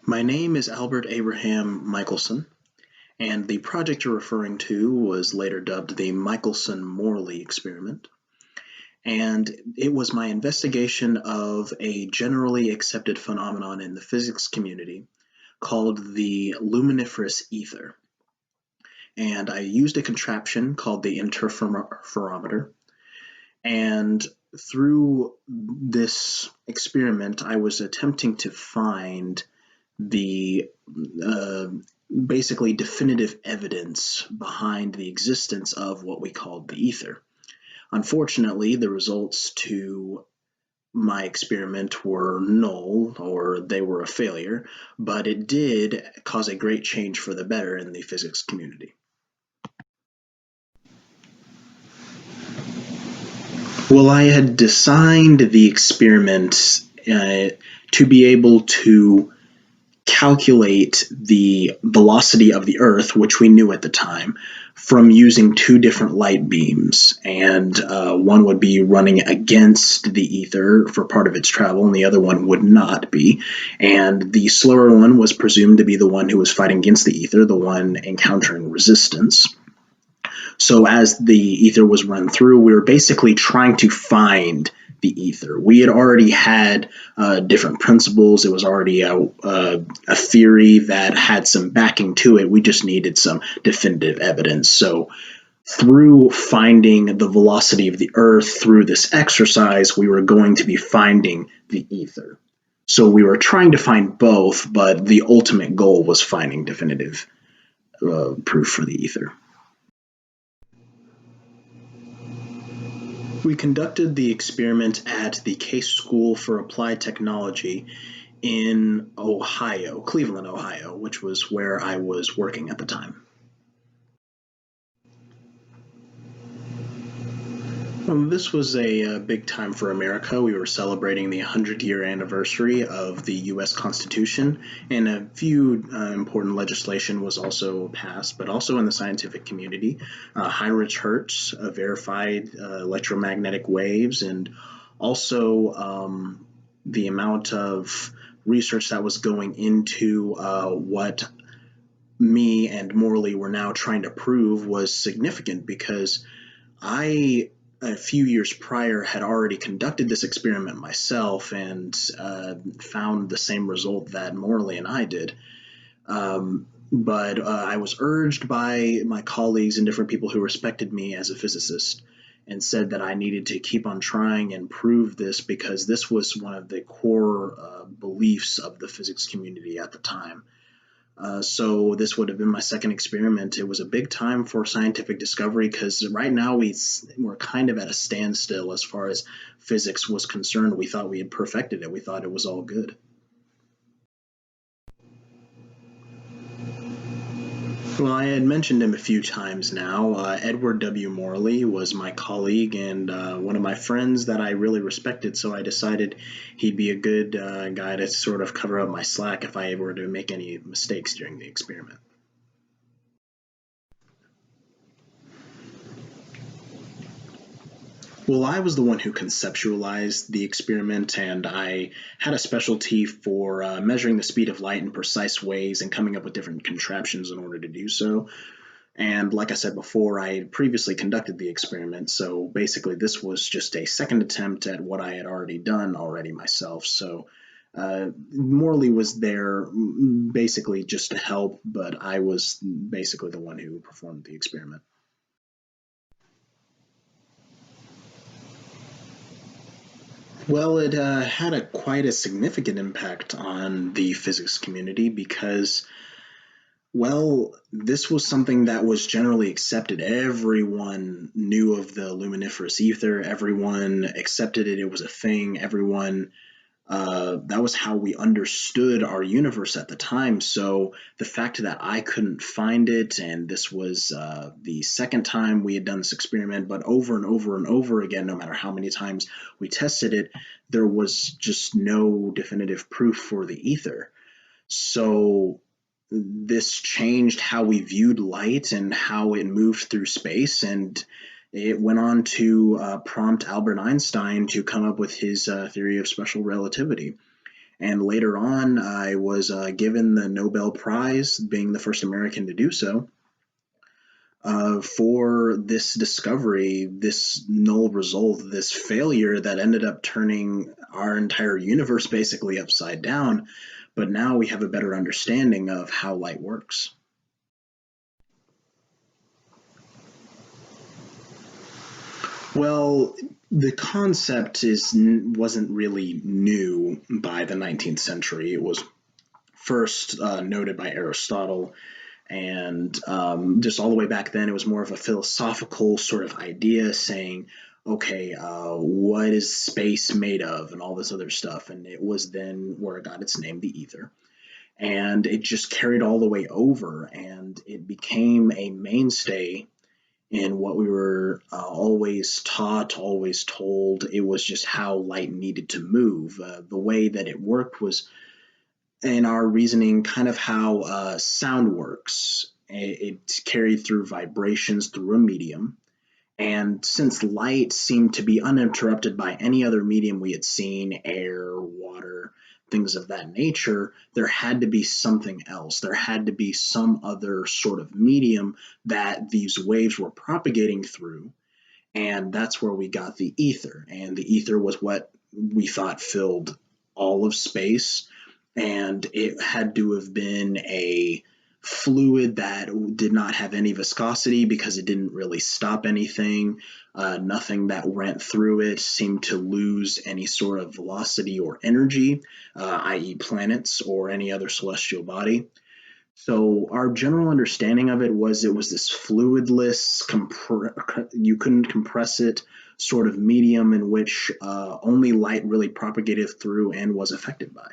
My name is Albert Abraham Michelson, and the project you're referring to was later dubbed the Michelson-Morley experiment. And it was my investigation of a generally accepted phenomenon in the physics community called the luminiferous ether. And I used a contraption called the interferometer. And through this experiment, I was attempting to find the uh, basically definitive evidence behind the existence of what we called the ether. Unfortunately, the results to my experiment were null, or they were a failure, but it did cause a great change for the better in the physics community. Well, I had designed the experiment to be able to calculate the velocity of the Earth, which we knew at the time, from using two different light beams. And one would be running against the ether for part of its travel, and the other one would not be. And the slower one was presumed to be the one who was fighting against the ether, the one encountering resistance. So as the ether was run through, we were basically trying to find the ether. We had already had different principles. It was already a theory that had some backing to it. We just needed some definitive evidence. So through finding the velocity of the Earth through this exercise, we were going to be finding the ether. So we were trying to find both, but the ultimate goal was finding definitive proof for the ether. We conducted the experiment at the Case School for Applied Technology in Ohio, Cleveland, Ohio, which was where I was working at the time. This was a big time for America. We were celebrating the 100-year anniversary of the U.S. Constitution, and a few important legislation was also passed, but also in the scientific community. Heinrich Hertz verified electromagnetic waves, and also the amount of research that was going into what me and Morley were now trying to prove was significant, because I a few years prior had already conducted this experiment myself and found the same result that Morley and I did. But I was urged by my colleagues and different people who respected me as a physicist and said that I needed to keep on trying and prove this, because this was one of the core beliefs of the physics community at the time. So this would have been my second experiment. It was a big time for scientific discovery, because right now we're kind of at a standstill as far as physics was concerned. We thought we had perfected it. We thought it was all good. Well, I had mentioned him a few times now. Edward W. Morley was my colleague and one of my friends that I really respected, so I decided he'd be a good guy to sort of cover up my slack if I were to make any mistakes during the experiment. Well, I was the one who conceptualized the experiment, and I had a specialty for measuring the speed of light in precise ways and coming up with different contraptions in order to do so. And like I said before, I had previously conducted the experiment, so basically this was just a second attempt at what I had already done already myself. So Morley was there basically just to help, but I was basically the one who performed the experiment. Well, it had quite a significant impact on the physics community because, well, this was something that was generally accepted. Everyone knew of the luminiferous ether. Everyone accepted it. It was a thing. Everyone that was how we understood our universe at the time. So the fact that I couldn't find it, and this was the second time we had done this experiment, but over and over and over again, no matter how many times we tested it, there was just no definitive proof for the ether. So this changed how we viewed light and how it moved through space, and it went on to prompt Albert Einstein to come up with his theory of special relativity. And later on, I was given the Nobel Prize, being the first American to do so, for this discovery, this null result, this failure that ended up turning our entire universe basically upside down. But now we have a better understanding of how light works. Well, the concept wasn't really new by the 19th century. It was first noted by Aristotle, and just all the way back then, it was more of a philosophical sort of idea saying, okay, what is space made of, and all this other stuff. And it was then where it got its name, the ether. And it just carried all the way over, and it became a mainstay in what we were always taught, always told. It was just how light needed to move. The way that it worked was, in our reasoning, kind of how sound works. It's carried through vibrations through a medium. And since light seemed to be uninterrupted by any other medium we had seen, air, water, things of that nature, there had to be something else. There had to be some other sort of medium that these waves were propagating through. And that's where we got the ether. And the ether was what we thought filled all of space. And it had to have been a fluid that did not have any viscosity because it didn't really stop anything. Nothing that went through it seemed to lose any sort of velocity or energy, i.e., planets or any other celestial body. So our general understanding of it was this fluidless, you couldn't compress it sort of medium in which only light really propagated through and was affected by.